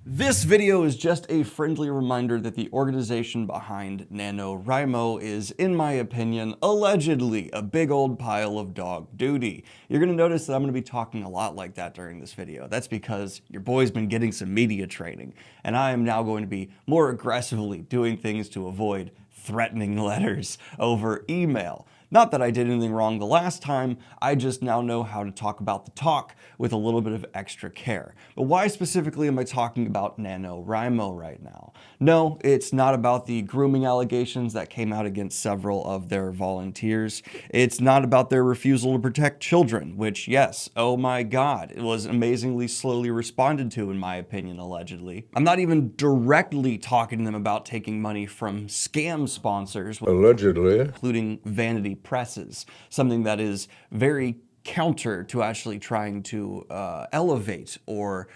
This video is just a friendly reminder that the organization behind NaNoWriMo is, in my opinion, allegedly a big old pile of dog duty. You're going to notice that I'm going to be talking a lot like that during this video. That's because your boy's been getting some media training, and I am now going to be more aggressively doing things to avoid threatening letters over email. Not that I did anything wrong the last time, I just now know how to talk about the talk with a little bit of extra care. But why specifically am I talking about NaNoWriMo right now? No, it's not about the grooming allegations that came out against several of their volunteers. It's not about their refusal to protect children, which, yes, oh my god, it was amazingly slowly responded to, in my opinion, allegedly. I'm not even directly talking to them about taking money from scam sponsors, allegedly, including vanity presses, something that is very counter to actually trying to elevate or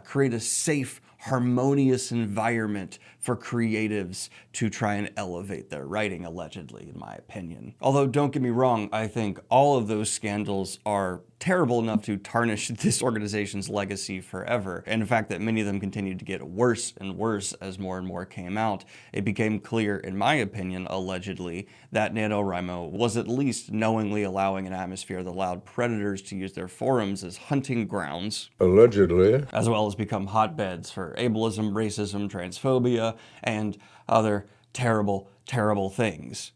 create a safe, harmonious environment for creatives to try and elevate their writing, allegedly, in my opinion. Although, don't get me wrong, I think all of those scandals are terrible enough to tarnish this organization's legacy forever. And the fact that many of them continued to get worse and worse as more and more came out, it became clear, in my opinion, allegedly, that NaNoWriMo was at least knowingly allowing an atmosphere that allowed predators to use their forums as hunting grounds, allegedly, as well as become hotbeds for ableism, racism, transphobia, and other terrible, terrible things.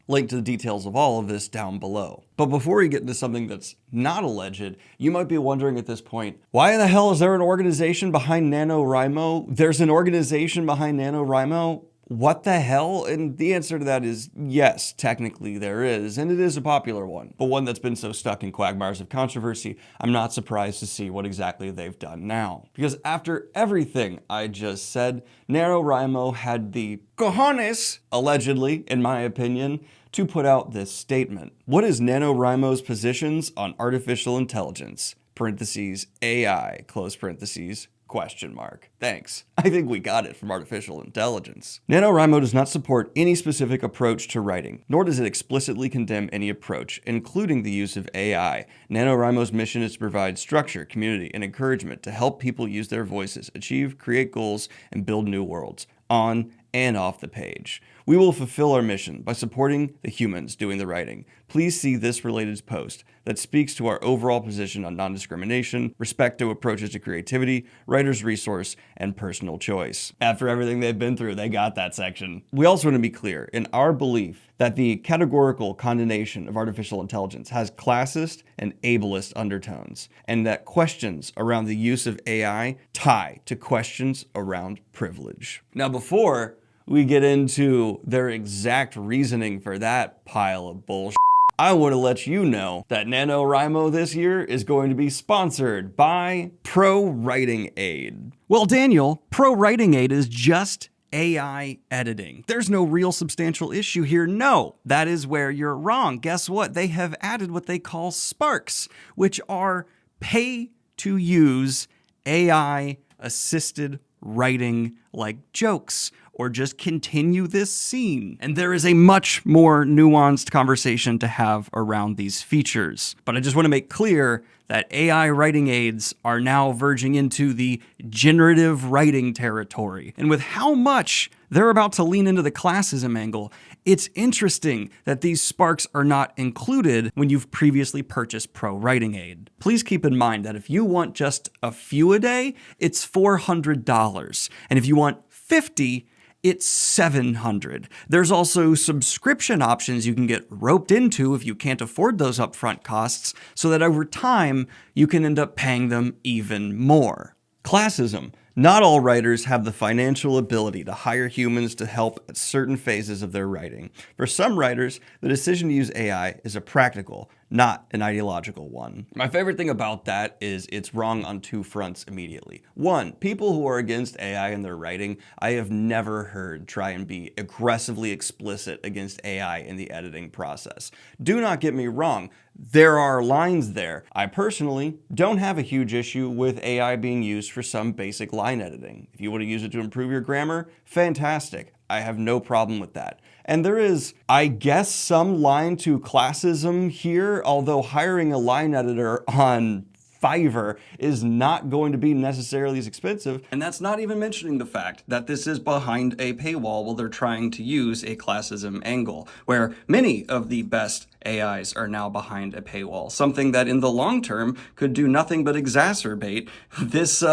Link to the details of all of this down below. But before we get into something that's not alleged, you might be wondering at this point, why in the hell is there an organization behind NaNoWriMo? There's an organization behind NaNoWriMo? What the hell? And the answer to that is yes, technically there is, and it is a popular one, but one that's been so stuck in quagmires of controversy, I'm not surprised to see what exactly they've done now. Because after everything I just said, NaNoWriMo had the cojones, allegedly, in my opinion, to put out this statement. What is NaNoWriMo's positions on artificial intelligence? Parentheses, AI, close parentheses, question mark. Thanks. I think we got it from artificial intelligence. NaNoWriMo does not support any specific approach to writing, nor does it explicitly condemn any approach, including the use of AI. NaNoWriMo's mission is to provide structure, community, and encouragement to help people use their voices, achieve, create goals, and build new worlds, on and off the page. We will fulfill our mission by supporting the humans doing the writing. Please see this related post that speaks to our overall position on non-discrimination, respect to approaches to creativity, writer's resource, and personal choice. After everything they've been through, they got that section. We also want to be clear in our belief that the categorical condemnation of artificial intelligence has classist and ableist undertones, and that questions around the use of AI tie to questions around privilege. Now, before we get into their exact reasoning for that pile of bullshit, I want to let you know that NaNoWriMo this year is going to be sponsored by Pro Writing Aid. Well, Daniel, Pro Writing Aid is just AI editing. There's no real substantial issue here. No, that is where you're wrong. Guess what? They have added what they call Sparks, which are pay-to-use AI-assisted writing like jokes, or just continue this scene. And there is a much more nuanced conversation to have around these features. But I just want to make clear that AI writing aids are now verging into the generative writing territory. And with how much they're about to lean into the classism angle, it's interesting that these Sparks are not included when you've previously purchased Pro Writing Aid. Please keep in mind that if you want just a few a day, it's $400. And if you want 50, it's $700. There's also subscription options you can get roped into if you can't afford those upfront costs, so that over time, you can end up paying them even more. Classism. Not all writers have the financial ability to hire humans to help at certain phases of their writing. For some writers, the decision to use AI is a practical, not an ideological one. My favorite thing about that is it's wrong on two fronts immediately. One, people who are against AI in their writing, I have never heard try and be aggressively explicit against AI in the editing process. Do not get me wrong, there are lines there. I personally don't have a huge issue with AI being used for some basic line editing. If you want to use it to improve your grammar, fantastic. I have no problem with that. And there is, I guess, some line to classism here, although hiring a line editor on Fiverr is not going to be necessarily as expensive. And that's not even mentioning the fact that this is behind a paywall while they're trying to use a classism angle, where many of the best AIs are now behind a paywall, something that in the long term could do nothing but exacerbate this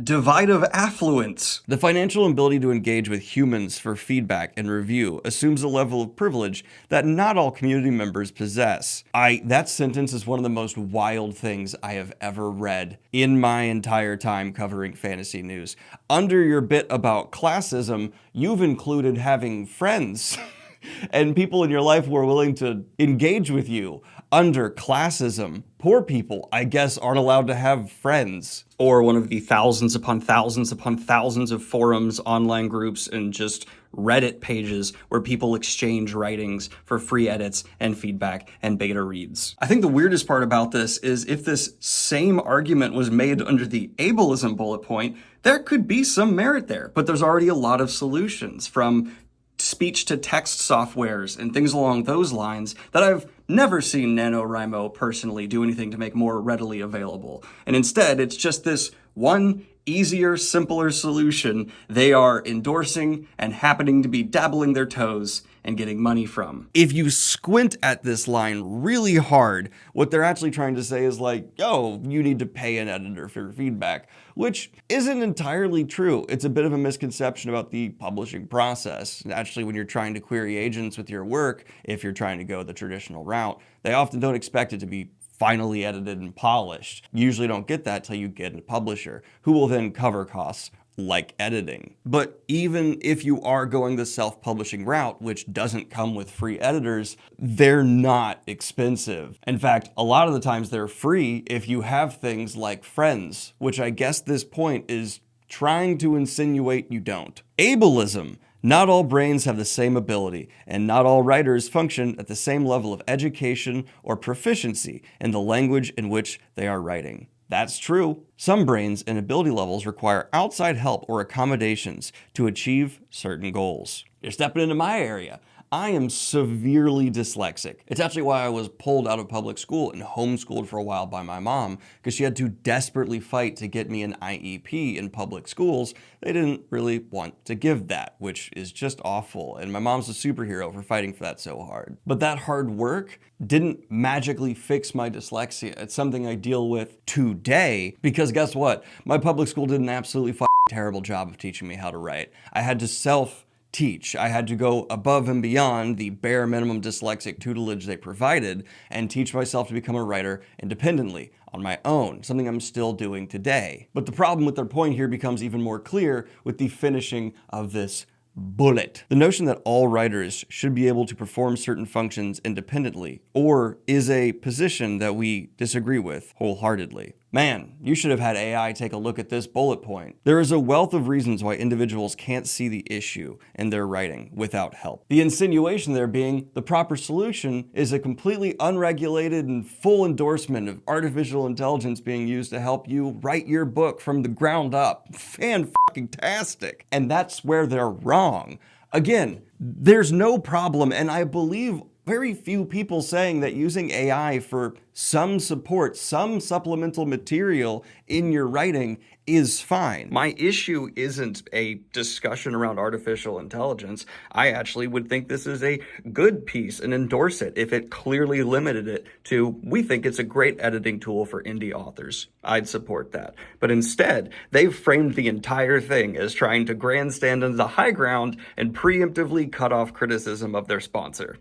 divide of affluence. The financial ability to engage with humans for feedback and review assumes a level of privilege that not all community members possess. That sentence is one of the most wild things I have ever read in my entire time covering fantasy news. Under your bit about classism, you've included having friends and people in your life who are willing to engage with you. Under classism, poor people, I guess, aren't allowed to have friends. Or one of the thousands upon thousands upon thousands of forums, online groups, and just Reddit pages where people exchange writings for free edits and feedback and beta reads. I think the weirdest part about this is if this same argument was made under the ableism bullet point, there could be some merit there. But there's already a lot of solutions, from speech-to-text softwares and things along those lines, that I've never seen NaNoWriMo personally do anything to make more readily available. And instead, it's just this one easier, simpler solution they are endorsing and happening to be dabbling their toes and getting money from. If you squint at this line really hard, what they're actually trying to say is like, yo, you need to pay an editor for your feedback, which isn't entirely true. It's a bit of a misconception about the publishing process. Actually, when you're trying to query agents with your work, if you're trying to go the traditional route, they often don't expect it to be finally edited and polished. You usually don't get that till you get a publisher, who will then cover costs like editing. But even if you are going the self-publishing route, which doesn't come with free editors, they're not expensive. In fact, a lot of the times they're free if you have things like friends, which I guess this point is trying to insinuate you don't. Ableism. Not all brains have the same ability, and not all writers function at the same level of education or proficiency in the language in which they are writing. That's true. Some brains and ability levels require outside help or accommodations to achieve certain goals. You're stepping into my area. I am severely dyslexic. It's actually why I was pulled out of public school and homeschooled for a while by my mom, because she had to desperately fight to get me an IEP in public schools. They didn't really want to give that, which is just awful. And my mom's a superhero for fighting for that so hard. But that hard work didn't magically fix my dyslexia. It's something I deal with today, because guess what? My public school did an absolutely terrible job of teaching me how to write. I had to self-teach. I had to go above and beyond the bare minimum dyslexic tutelage they provided and teach myself to become a writer independently on my own, something I'm still doing today. But the problem with their point here becomes even more clear with the finishing of this bullet. The notion that all writers should be able to perform certain functions independently, or is a position that we disagree with wholeheartedly. Man, you should have had AI take a look at this bullet point. There is a wealth of reasons why individuals can't see the issue in their writing without help. The insinuation there being the proper solution is a completely unregulated and full endorsement of artificial intelligence being used to help you write your book from the ground up. Fan-fucking-tastic. And that's where they're wrong. Again, there's no problem, and I believe very few people saying that using AI for some support, some supplemental material in your writing is fine. My issue isn't a discussion around artificial intelligence. I actually would think this is a good piece and endorse it if it clearly limited it to, we think it's a great editing tool for indie authors. I'd support that. But instead, they've framed the entire thing as trying to grandstand on the high ground and preemptively cut off criticism of their sponsor.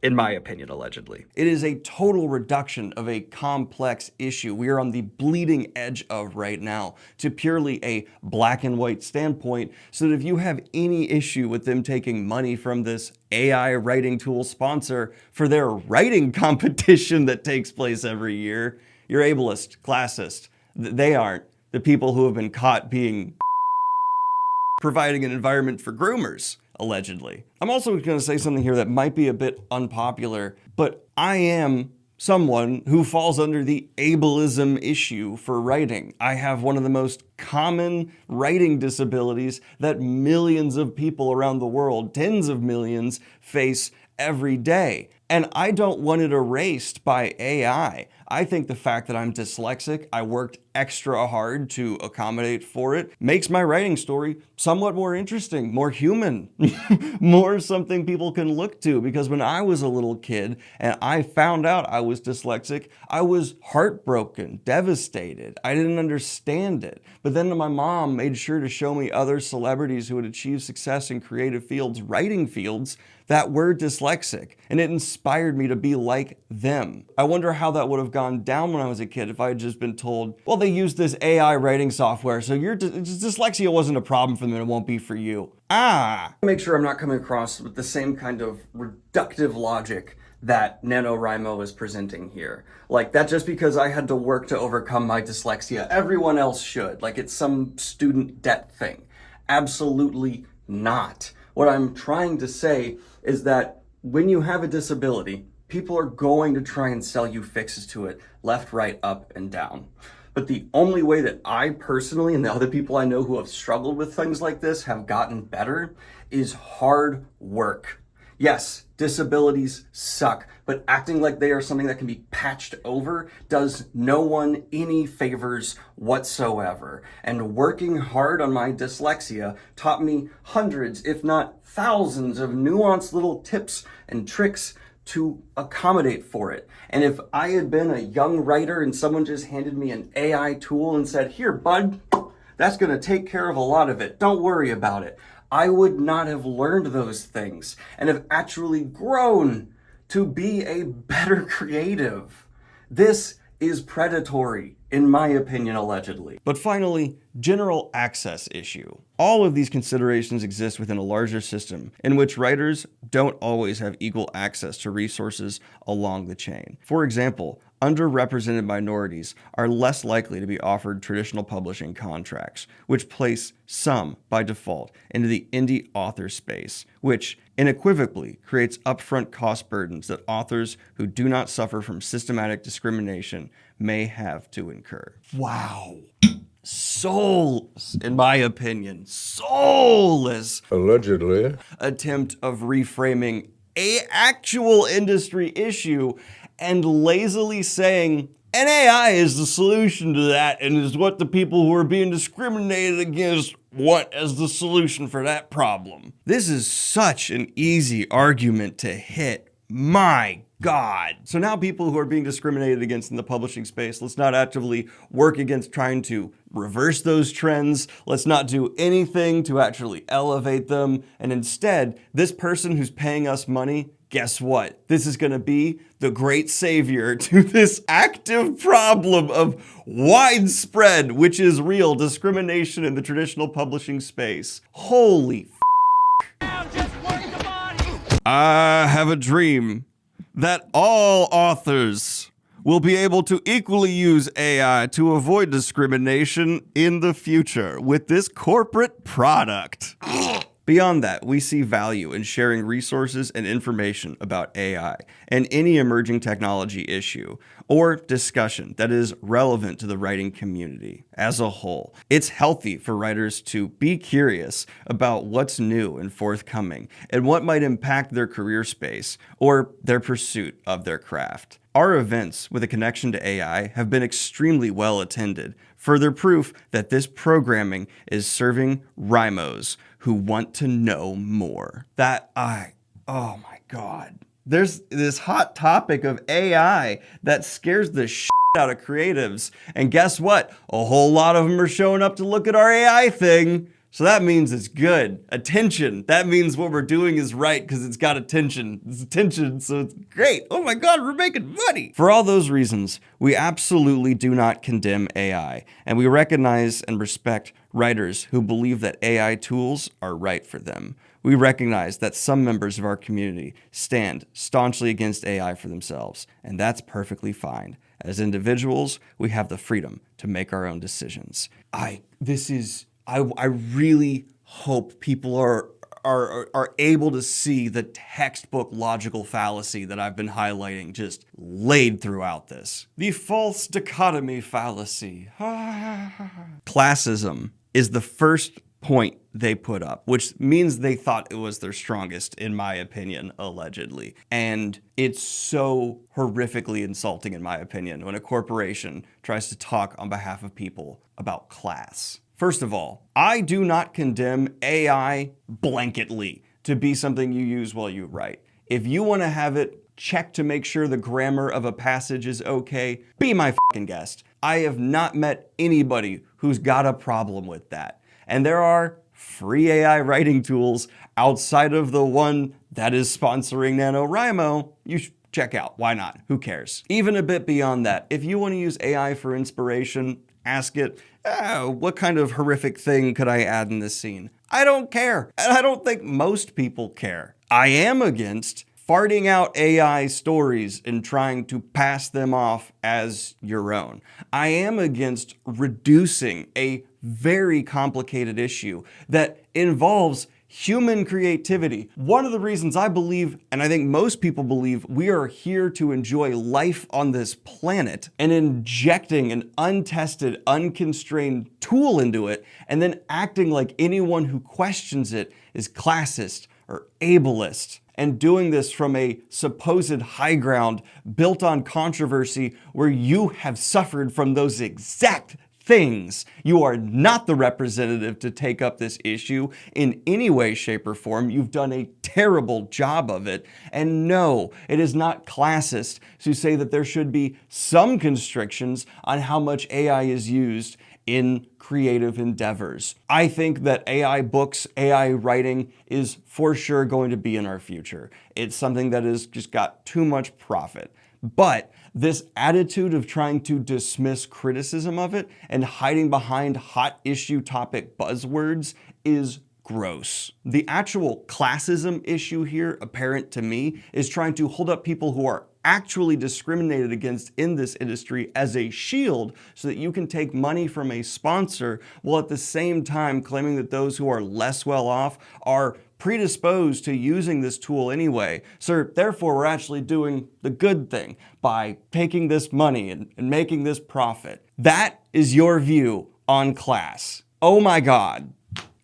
In my opinion, allegedly. It is a total reduction of a complex issue we are on the bleeding edge of right now to purely a black and white standpoint, so that if you have any issue with them taking money from this AI writing tool sponsor for their writing competition that takes place every year, you're ableist, classist. They aren't. The people who have been caught being providing an environment for groomers, allegedly. I'm also going to say something here that might be a bit unpopular, but I am someone who falls under the ableism issue for writing. I have one of the most common writing disabilities that millions of people around the world, tens of millions, face every day. And I don't want it erased by AI. I think the fact that I'm dyslexic, I worked extra hard to accommodate for it, makes my writing story somewhat more interesting, more human, more something people can look to. Because when I was a little kid and I found out I was dyslexic, I was heartbroken, devastated. I didn't understand it. But then my mom made sure to show me other celebrities who had achieved success in creative fields, writing fields, that were dyslexic, and it inspired me to be like them. I wonder how that would have gone down when I was a kid if I had just been told, well, they use this AI writing software, so your dyslexia wasn't a problem for them and it won't be for you. Make sure I'm not coming across with the same kind of reductive logic that NaNoWriMo is presenting here. Like, that just because I had to work to overcome my dyslexia, everyone else should. Like it's some student debt thing. Absolutely not. What I'm trying to say is that when you have a disability, people are going to try and sell you fixes to it, left, right, up, and down. But the only way that I personally and the other people I know who have struggled with things like this have gotten better is hard work. Yes, disabilities suck, but acting like they are something that can be patched over does no one any favors whatsoever. And working hard on my dyslexia taught me hundreds, if not thousands, of nuanced little tips and tricks to accommodate for it. And if I had been a young writer and someone just handed me an AI tool and said, here, bud, that's gonna take care of a lot of it, don't worry about it, I would not have learned those things and have actually grown to be a better creative. This is predatory, in my opinion, allegedly. But finally, general access issue. All of these considerations exist within a larger system in which writers don't always have equal access to resources along the chain. For example, underrepresented minorities are less likely to be offered traditional publishing contracts, which place some, by default, into the indie author space, which unequivocally creates upfront cost burdens that authors who do not suffer from systematic discrimination may have to incur. Wow. In my opinion, soulless, allegedly, attempt of reframing an actual industry issue and lazily saying, and AI is the solution to that and is what the people who are being discriminated against want as the solution for that problem. This is such an easy argument to hit. My God. So now people who are being discriminated against in the publishing space, let's not actively work against trying to reverse those trends. Let's not do anything to actually elevate them. And instead, this person who's paying us money, guess what? This is going to be the great savior to this active problem of widespread, which is real, discrimination in the traditional publishing space. Holy I have a dream that all authors will be able to equally use AI to avoid discrimination in the future with this corporate product. Beyond that, we see value in sharing resources and information about AI and any emerging technology issue or discussion that is relevant to the writing community as a whole. It's healthy for writers to be curious about what's new and forthcoming and what might impact their career space or their pursuit of their craft. Our events with a connection to AI have been extremely well attended, further proof that this programming is serving RIMOs who want to know more. Oh my God. There's this hot topic of AI that scares the shit out of creatives. And guess what? A whole lot of them are showing up to look at our AI thing. So that means it's good. Attention. That means what we're doing is right because it's got attention. It's attention, so it's great. Oh my God, we're making money. For all those reasons, we absolutely do not condemn AI, and we recognize and respect writers who believe that AI tools are right for them. We recognize that some members of our community stand staunchly against AI for themselves, and that's perfectly fine. As individuals, we have the freedom to make our own decisions. I really hope people are able to see the textbook logical fallacy that I've been highlighting just laid throughout this. The false dichotomy fallacy. Classism is the first point they put up, which means they thought it was their strongest, in my opinion, allegedly. And it's so horrifically insulting, in my opinion, when a corporation tries to talk on behalf of people about class. First of all, I do not condemn AI blanketly to be something you use while you write. If you want to have it check to make sure the grammar of a passage is okay, be my fucking guest. I have not met anybody who's got a problem with that. And there are free AI writing tools outside of the one that is sponsoring NaNoWriMo. You should check out. Why not? Who cares? Even a bit beyond that, if you want to use AI for inspiration, ask it, what kind of horrific thing could I add in this scene? I don't care. And I don't think most people care. I am against farting out AI stories and trying to pass them off as your own. I am against reducing a very complicated issue that involves human creativity. One of the reasons I believe, and I think most people believe, we are here to enjoy life on this planet, and injecting an untested, unconstrained tool into it, and then acting like anyone who questions it is classist or ableist, and doing this from a supposed high ground built on controversy where you have suffered from those exact things. You are not the representative to take up this issue in any way, shape, or form. You've done a terrible job of it. And no, it is not classist to say that there should be some constrictions on how much AI is used in creative endeavors. I think that AI books, AI writing is for sure going to be in our future. It's something that has just got too much profit. But this attitude of trying to dismiss criticism of it and hiding behind hot issue topic buzzwords is gross. The actual classism issue here, apparent to me, is trying to hold up people who are actually discriminated against in this industry as a shield so that you can take money from a sponsor while at the same time claiming that those who are less well off are predisposed to using this tool anyway. So therefore, we're actually doing the good thing by taking this money and making this profit. That is your view on class. Oh my God.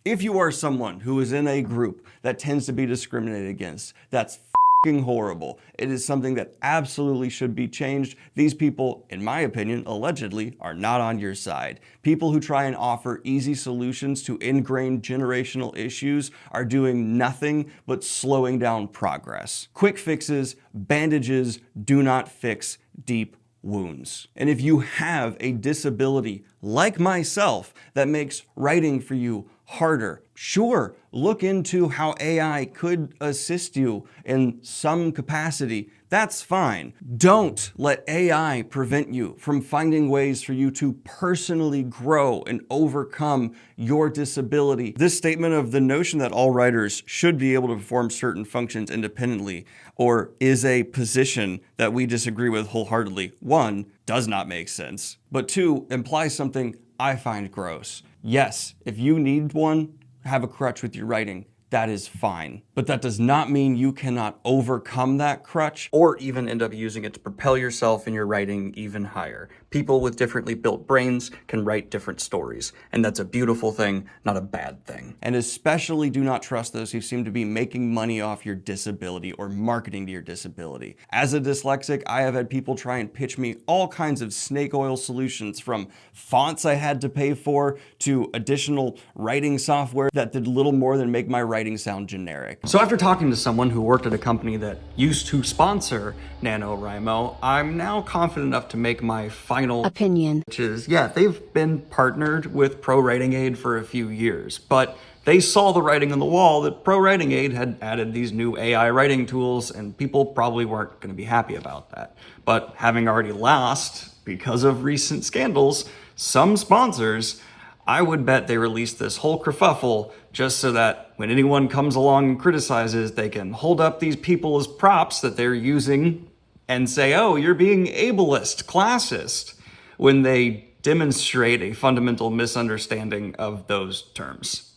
If you are someone who is in a group that tends to be discriminated against, that's fucking horrible. It is something that absolutely should be changed. These people, in my opinion, allegedly, are not on your side. People who try and offer easy solutions to ingrained generational issues are doing nothing but slowing down progress. Quick fixes, bandages do not fix deep wounds. And if you have a disability like myself that makes writing for you harder, sure, look into how AI could assist you in some capacity. That's fine. Don't let AI prevent you from finding ways for you to personally grow and overcome your disability. This statement of the notion that all writers should be able to perform certain functions independently, or is a position that we disagree with wholeheartedly, one, does not make sense, but two, implies something I find gross. Yes, if you need one, have a crutch with your writing, that is fine. But that does not mean you cannot overcome that crutch or even end up using it to propel yourself in your writing even higher. People with differently built brains can write different stories, and that's a beautiful thing, not a bad thing. And especially do not trust those who seem to be making money off your disability or marketing to your disability. As a dyslexic, I have had people try and pitch me all kinds of snake oil solutions, from fonts I had to pay for to additional writing software that did little more than make my writing sound generic. So after talking to someone who worked at a company that used to sponsor NaNoWriMo, I'm now confident enough to make my final opinion, which is, yeah, they've been partnered with Pro Writing Aid for a few years, but they saw the writing on the wall that Pro Writing Aid had added these new AI writing tools, and people probably weren't going to be happy about that. But having already lost, because of recent scandals, some sponsors, I would bet they released this whole kerfuffle just so that when anyone comes along and criticizes, they can hold up these people as props that they're using and say, oh, you're being ableist, classist, when they demonstrate a fundamental misunderstanding of those terms.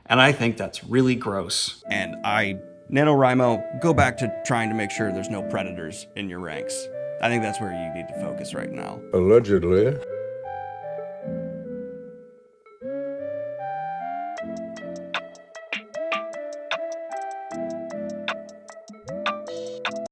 And I think that's really gross. And NaNoWriMo, go back to trying to make sure there's no predators in your ranks. I think that's where you need to focus right now. Allegedly.